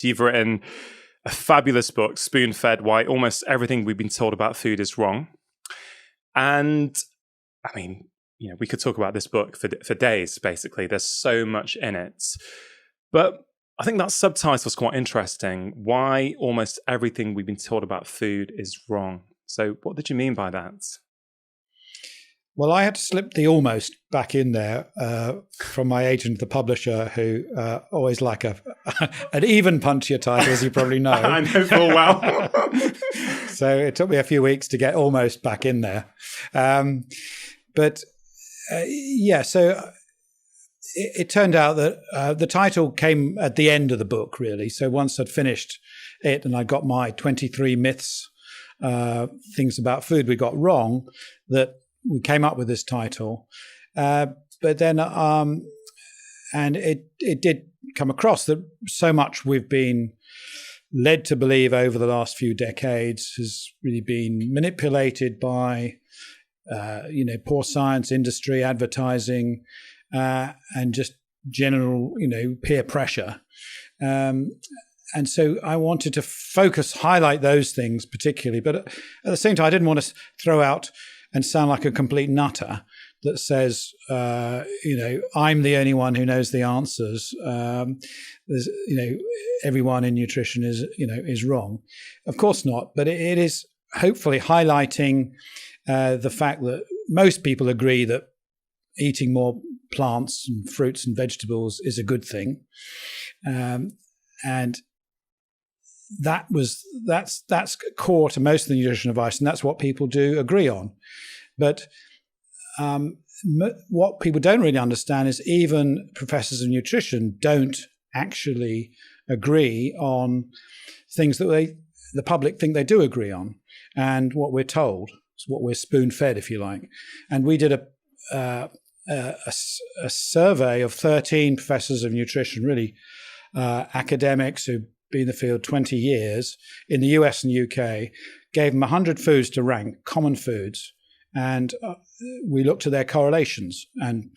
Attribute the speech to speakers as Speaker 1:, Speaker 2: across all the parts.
Speaker 1: You've written a fabulous book, Spoon-Fed: Why Almost Everything We've Been Told About Food is Wrong. And I mean, we could talk about this book for days, basically. There's so much in it. But I think that subtitle is quite interesting. Why almost everything we've been told about food is wrong. So what did you mean by that?
Speaker 2: Well, I had to slip the almost back in there from my agent, the publisher, who always like an even punchier title, as you probably know.
Speaker 1: I know full well.
Speaker 2: So it took me a few weeks to get almost back in there. So it turned out that the title came at the end of the book, really. So once I'd finished it and I got my 23 myths, things about food we got wrong, that we came up with this title. But then, and it did come across that so much we've been led to believe over the last few decades has really been manipulated by, poor science, industry, advertising, and just general, peer pressure. And so I wanted to highlight those things particularly. But at the same time, I didn't want to throw out and sound like a complete nutter that says, I'm the only one who knows the answers. Everyone in nutrition is wrong. Of course not. But it is hopefully highlighting the fact that most people agree that eating more plants and fruits and vegetables is a good thing. And that's core to most of the nutrition advice, and that's what people do agree on. But what people don't really understand is even professors of nutrition don't actually agree on things that the public think they do agree on, and what we're told, what we're spoon-fed, if you like. And we did a survey of 13 professors of nutrition, really academics who've been in the field 20 years in the US and UK, gave them 100 foods to rank, common foods, and we looked at their correlations. And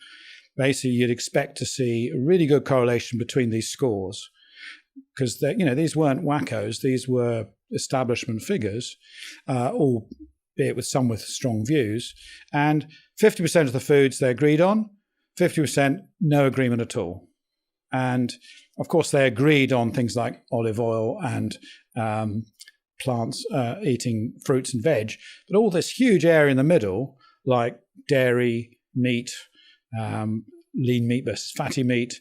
Speaker 2: basically, you'd expect to see a really good correlation between these scores, because these weren't wackos; these were establishment figures, albeit with some with strong views. And 50% of the foods they agreed on, 50% no agreement at all. And of course, they agreed on things like olive oil and plants, eating fruits and veg. But all this huge area in the middle, like dairy, meat, lean meat versus fatty meat,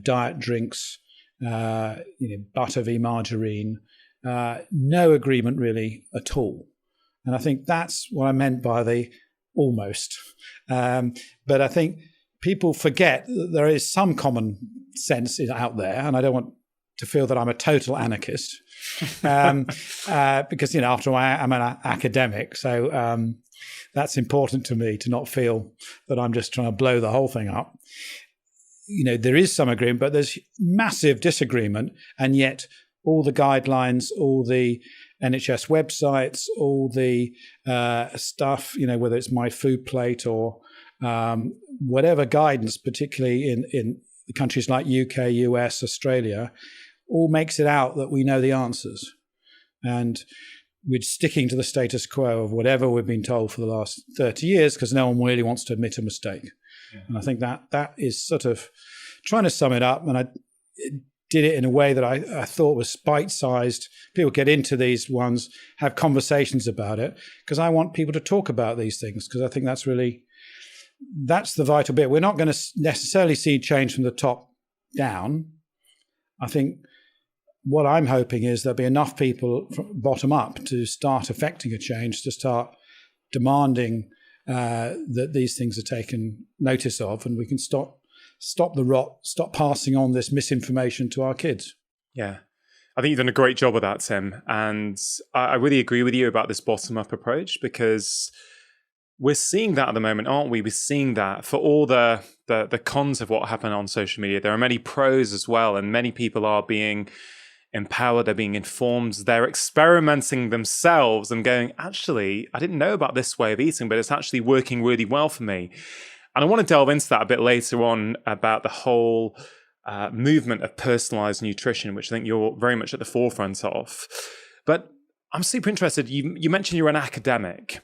Speaker 2: diet drinks, butter v margarine, no agreement really at all. And I think that's what I meant by the almost. But I think people forget that there is some common sense out there, and I don't want to feel that I'm a total anarchist, because after all, I'm an academic, so that's important to me, to not feel that I'm just trying to blow the whole thing up. There is some agreement, but there's massive disagreement, and yet all the guidelines, all the NHS websites, all the stuff, whether it's My Food Plate or whatever guidance, particularly in countries like UK, US, Australia, all makes it out that we know the answers. And we're sticking to the status quo of whatever we've been told for the last 30 years because no one really wants to admit a mistake. Yeah. And I think that is sort of trying to sum it up. And I did it in a way that I thought was bite-sized. People get into these ones, have conversations about it, because I want people to talk about these things, because I think that's the vital bit. We're not going to necessarily see change from the top down. I think what I'm hoping is there'll be enough people from bottom up to start affecting a change, to start demanding that these things are taken notice of, and we can stop the rot, stop passing on this misinformation to our kids.
Speaker 1: Yeah. I think you've done a great job of that, Tim. And I really agree with you about this bottom-up approach, because we're seeing that at the moment, aren't we? We're seeing that for all the cons of what happened on social media. There are many pros as well, and many people are being empowered, they're being informed, they're experimenting themselves and going, actually, I didn't know about this way of eating, but it's actually working really well for me. And I want to delve into that a bit later on about the whole movement of personalized nutrition, which I think you're very much at the forefront of. But I'm super interested. You mentioned you're an academic.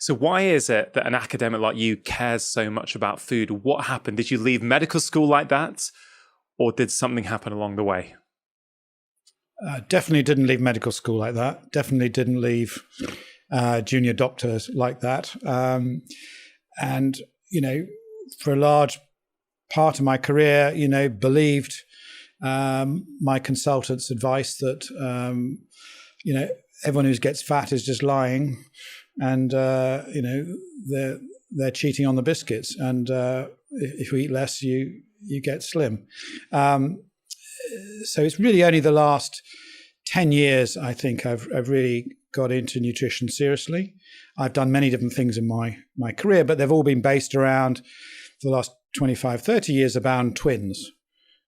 Speaker 1: So why is it that an academic like you cares so much about food? What happened? Did you leave medical school like that? Or did something happen along the way?
Speaker 2: Definitely didn't leave medical school like that. Definitely didn't leave junior doctors like that. And, for a large part of my career, believed my consultant's advice that, everyone who gets fat is just lying, and, they're cheating on the biscuits. And if you eat less, you get slim. So it's really only the last 10 years, I think, I've really got into nutrition seriously. I've done many different things in my career, but they've all been based around, for the last 25, 30 years, around twins.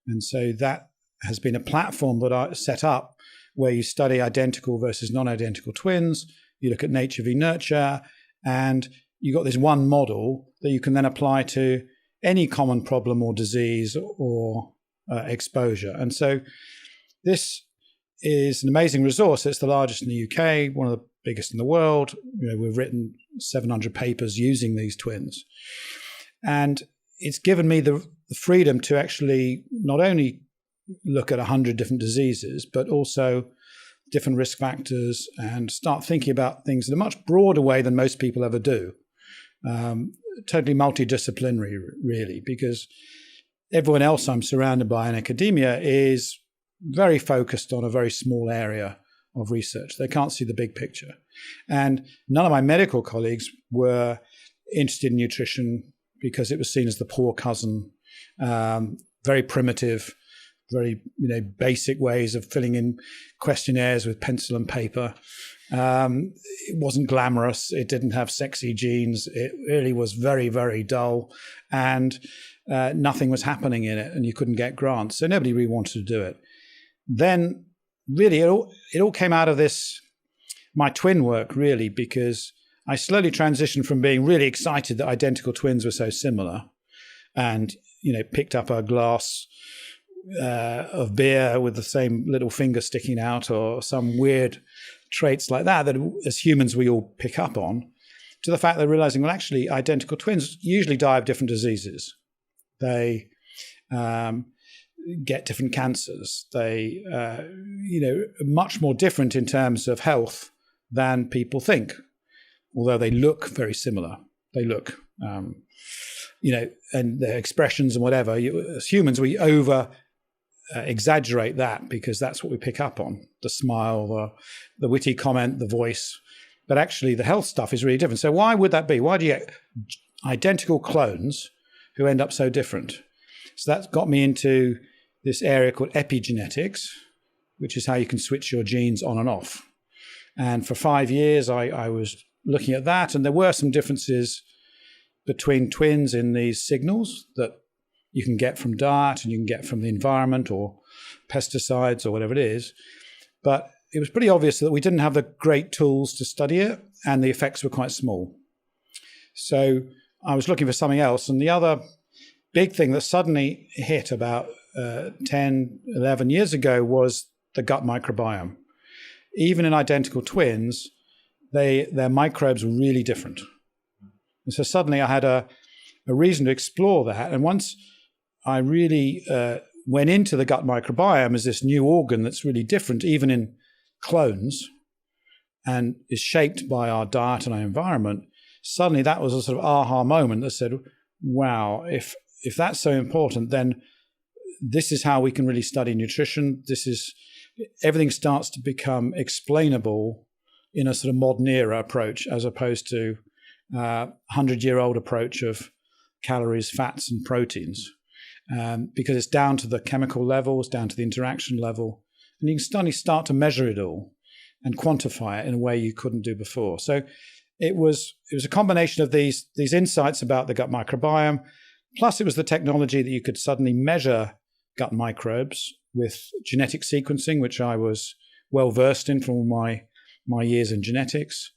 Speaker 2: And so that has been a platform that I set up where you study identical versus non-identical twins. You look at nature v nurture, and you got this one model that you can then apply to any common problem or disease or exposure. And so this is an amazing resource. It's the largest in the UK, one of the biggest in the world. We've written 700 papers using these twins. And it's given me the freedom to actually not only look at 100 different diseases, but also different risk factors, and start thinking about things in a much broader way than most people ever do. Totally multidisciplinary, really, because everyone else I'm surrounded by in academia is very focused on a very small area of research. They can't see the big picture. And none of my medical colleagues were interested in nutrition because it was seen as the poor cousin, very primitive, very basic ways of filling in questionnaires with pencil and paper. It wasn't glamorous. It didn't have sexy genes. It really was very, very dull, and nothing was happening in it, and you couldn't get grants. So nobody really wanted to do it. Then really it all came out of my twin work, really, because I slowly transitioned from being really excited that identical twins were so similar, and picked up a glass of beer with the same little finger sticking out, or some weird traits like that as humans we all pick up on, to the fact that realizing, well, actually identical twins usually die of different diseases. They get different cancers. They much more different in terms of health than people think, although they look very similar. They look and their expressions and whatever, as humans we exaggerate that because that's what we pick up on: the smile, the witty comment, the voice. But actually the health stuff is really different. So why would that be? Why do you get identical clones who end up so different? So that's got me into this area called epigenetics, which is how you can switch your genes on and off. And for 5 years I was looking at that, and there were some differences between twins in these signals that you can get from diet and you can get from the environment or pesticides or whatever it is. But it was pretty obvious that we didn't have the great tools to study it, and the effects were quite small. So I was looking for something else. And the other big thing that suddenly hit about 10, 11 years ago was the gut microbiome. Even in identical twins, their microbes were really different. And so suddenly I had a reason to explore that. And once I really went into the gut microbiome as this new organ that's really different, even in clones, and is shaped by our diet and our environment, suddenly that was a sort of aha moment that said, wow, if that's so important, then this is how we can really study nutrition. Everything starts to become explainable in a sort of modern era approach, as opposed to 100-year-old approach of calories, fats, and proteins, because it's down to the chemical levels, down to the interaction level, and you can suddenly start to measure it all and quantify it in a way you couldn't do before. So it was a combination of these insights about the gut microbiome, plus it was the technology that you could suddenly measure gut microbes with genetic sequencing, which I was well versed in from all my years in genetics.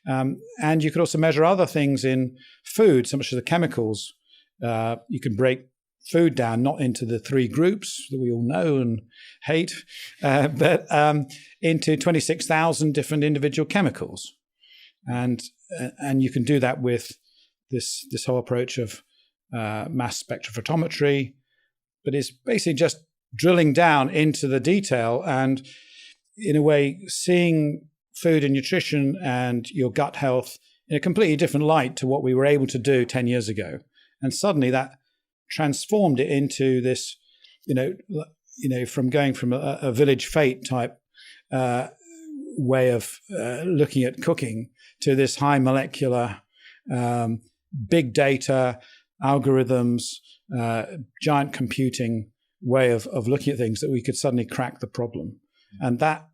Speaker 2: And you could also measure other things in food, so much as the chemicals. You can break food down, not into the three groups that we all know and hate, but into 26,000 different individual chemicals. And you can do that with this whole approach of mass spectrophotometry, but it's basically just drilling down into the detail and, in a way, seeing food and nutrition and your gut health in a completely different light to what we were able to do 10 years ago. And suddenly that transformed it into this, from going from a village fate type way of looking at cooking to this high molecular, big data, algorithms, giant computing way of looking at things that we could suddenly crack the problem. And that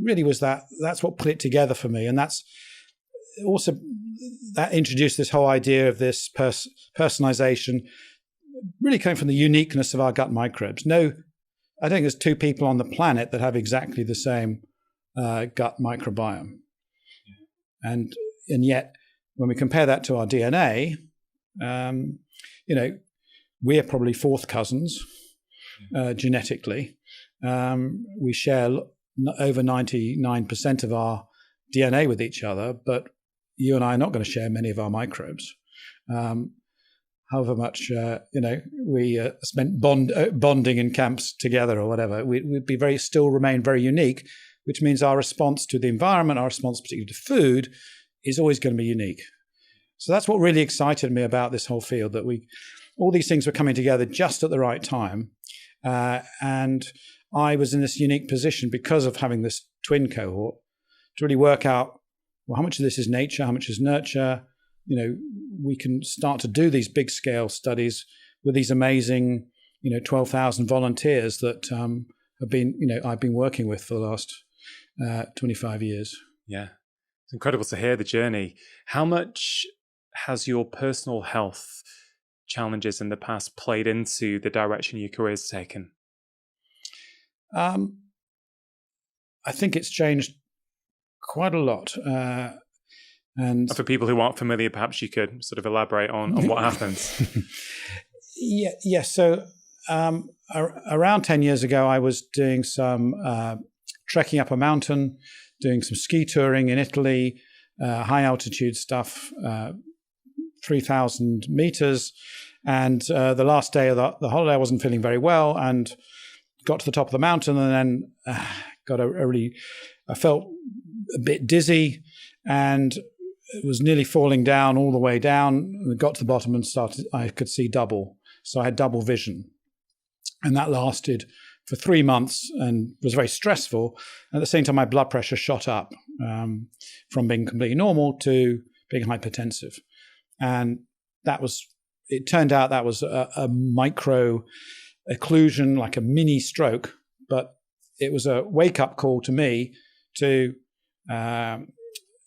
Speaker 2: really was that's what put it together for me. And that's also, that introduced this whole idea of this personalization, really coming from the uniqueness of our gut microbes. No, I think there's two people on the planet that have exactly the same gut microbiome. And yet, when we compare that to our DNA, we're probably fourth cousins genetically. We share over 99% of our DNA with each other, but you and I are not going to share many of our microbes. However much we spent bonding in camps together or whatever, we'd be still remain very unique, which means our response to the environment, our response particularly to food, is always going to be unique. So that's what really excited me about this whole field, that all these things were coming together just at the right time. And I was in this unique position because of having this twin cohort to really work out, well, how much of this is nature, how much is nurture. We can start to do these big scale studies with these amazing, 12,000 volunteers that I've been working with for the last 25 years.
Speaker 1: Yeah. It's incredible to hear the journey. How much has your personal health challenges in the past played into the direction your career has taken?
Speaker 2: I think it's changed quite a lot. And
Speaker 1: for people who aren't familiar, perhaps you could sort of elaborate on what happens.
Speaker 2: Yeah. So around 10 years ago, I was doing some trekking up a mountain, doing some ski touring in Italy, high altitude stuff, 3,000 meters. And the last day of the holiday, I wasn't feeling very well and got to the top of the mountain, and then I felt a bit dizzy and it was nearly falling down all the way down. I got to the bottom and I could see double. So I had double vision. And that lasted for 3 months and was very stressful. At the same time, my blood pressure shot up from being completely normal to being hypertensive. And it turned out that was a micro occlusion, like a mini stroke, but it was a wake-up call to me to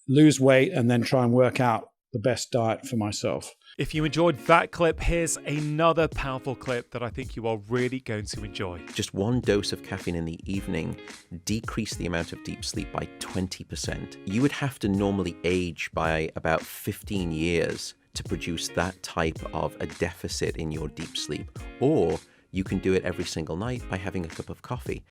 Speaker 2: lose weight and then try and work out the best diet for myself.
Speaker 1: If you enjoyed that clip, here's another powerful clip that I think you are really going to enjoy.
Speaker 3: Just one dose of caffeine in the evening decreased the amount of deep sleep by 20%. You would have to normally age by about 15 years to produce that type of a deficit in your deep sleep. Or you can do it every single night by having a cup of coffee.